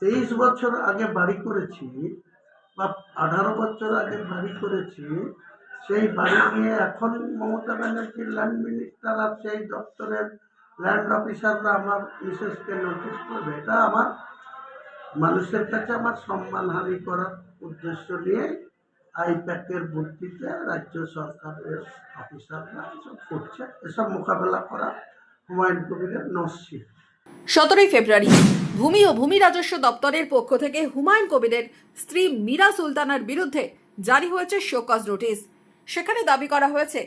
23 বছর আগে বাড়ি করেছি বা 18 বছর আগে বাড়ি করেছি, সেই বাড়ি নিয়ে এখন মমতা ব্যানার্জির ল্যান্ড মিনিস্টার আর সেই দপ্তরের ল্যান্ড অফিসাররা আমার মিসেসকে নোটিশ করবে, এটা আমার মানুষের কাছে আমার সম্মানহানি করার উদ্দেশ্য নিয়ে আইপ্যাকের ভিত্তিতে রাজ্য সরকারের অফিসাররা এসব করছে। এসব মোকাবেলা করা হুমায়ুন কবিরের নস্যি। 17 ফেব্রুয়ারি ভূমি ও ভূমি রাজস্ব দপ্তরের পক্ষ থেকে হুমায়ুন কবিরের স্ত্রী মীরা সুলতানার বিরুদ্ধে জারি হয়েছে শোকজ নোটিশ। সেখানে দাবি করা হয়েছে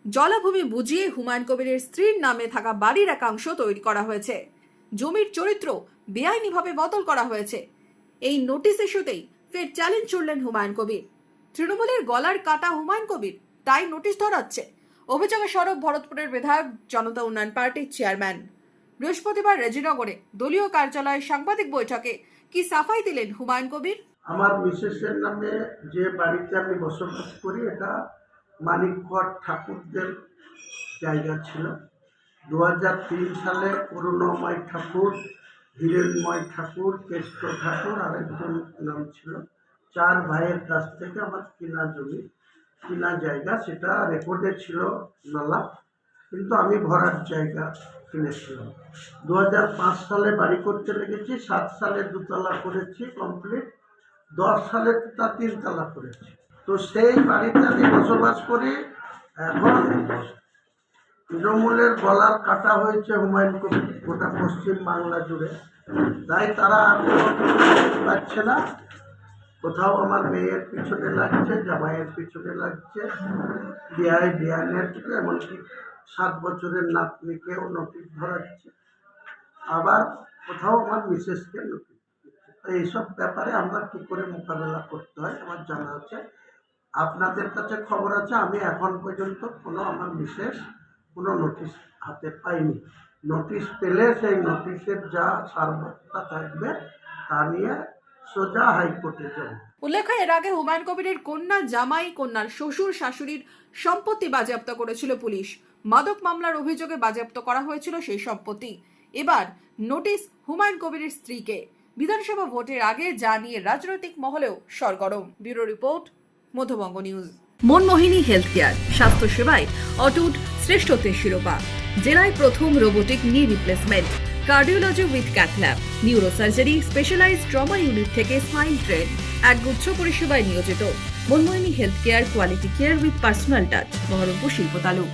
জলাভূমি বুঝিয়ে হুমায়ুন কবিরের স্ত্রীর নামে থাকা বাড়ির একাংশ তৈরি করা হয়েছে, জমির চরিত্র বেআইনিভাবে বদল করা হয়েছে। এই নোটিশ ইস্যুতেই ফের চ্যালেঞ্জ ছুড়লেন হুমায়ুন কবির। তৃণমূলের গলার কাটা হুমায়ুন কবির তাই নোটিশ ধরাচ্ছে। অভিযোগে সরব ভরতপুরের বিধায়ক জনতা উন্নয়ন পার্টির চেয়ারম্যান। বৃহস্পতিবার রেজিনগরে দলীয় কার্যালয়ে সাংবাদিক বৈঠকে কি সাফাই দিলেন হুমায়ুন কবির? আমার মিসেসের নামে যে বাড়িতে আমি বসবাস করি, এটা মানিকগড় ঠাকুরদের জায়গা ছিল। 2003 সালে করুণাময় ঠাকুর, হিরেনময় ঠাকুর, কেষ্ট ঠাকুর আর একজন নাম ছিল, 4 ভাইয়ের কাছ থেকে আমার কিনা জমি, কিনা জায়গা, সেটা রেকর্ডে ছিল নালা, কিন্তু আমি ভরার জায়গা কিনেছিলাম। 2005 সালে বাড়ি করতে লেগেছি, 7 সালে 2 তলা করেছি কমপ্লিট, 10 সালে তা 3 তলা করেছি। তো সেই বাড়িতে আমি বসবাস করি। এখন তৃণমূলের গলার কাটা হয়েছে হুমায়ুন কবির গোটা পশ্চিম বাংলা জুড়ে, তাই তারা আর পাচ্ছে না। কোথাও আমার মেয়ের পিছনে লাগছে, জামাইয়ের পিছনে লাগছে, বিয়ানের পিছনে, এমনকি 7 বছরের নাতনিকেও নোটিশ ধরাচ্ছে, আবার কোথাও আমার মিসেসকে নোটিশ দিচ্ছে। তো এইসব ব্যাপারে আমরা কী করে মোকাবেলা করতে হয় আমার জানা আছে। আপনাদের কাছে খবর আছে, আমি এখন পর্যন্ত কোনো আমার বিশেষ কোনো নোটিশ হাতে পাইনি। নোটিশ পেলে সেই নোটিশের যা সারবত্তা থাকবে তা নিয়ে সোজা হাইকোর্টে যাব। উল্লেখ্য, এর আগে হুমায়ুন কবিরের কন্যা, জামাই, কন্যার শ্বশুর শাশুড়ির সম্পত্তি বাজেয়াপ্ত করেছিল পুলিশ। মাদক মামলার অভিযোগে বাজেয়াপ্ত করা হয়েছিল সেই সম্পত্তি। এবার নোটিশ হুমায়ুন কবিরের স্ত্রীকে। বিধানসভা ভোটের আগে যা নিয়ে রাজনৈতিক মহলেও সরগরম। Bureau report, Madhyabanga news. Manmohini health care, স্বাস্থ্য সেবায় অটুট শ্রেষ্ঠত্বের শিরোপা। জেলায় প্রথম robotic knee replacement, cardiology with cath lab, neurosurgery, specialized trauma unit থেকে স্মাইল ট্রেন, একগুচ্ছ পরিষেবায় নিয়োজিত। Manmohini health care, quality care with personal touch, Baharampur শিল্প তালুক।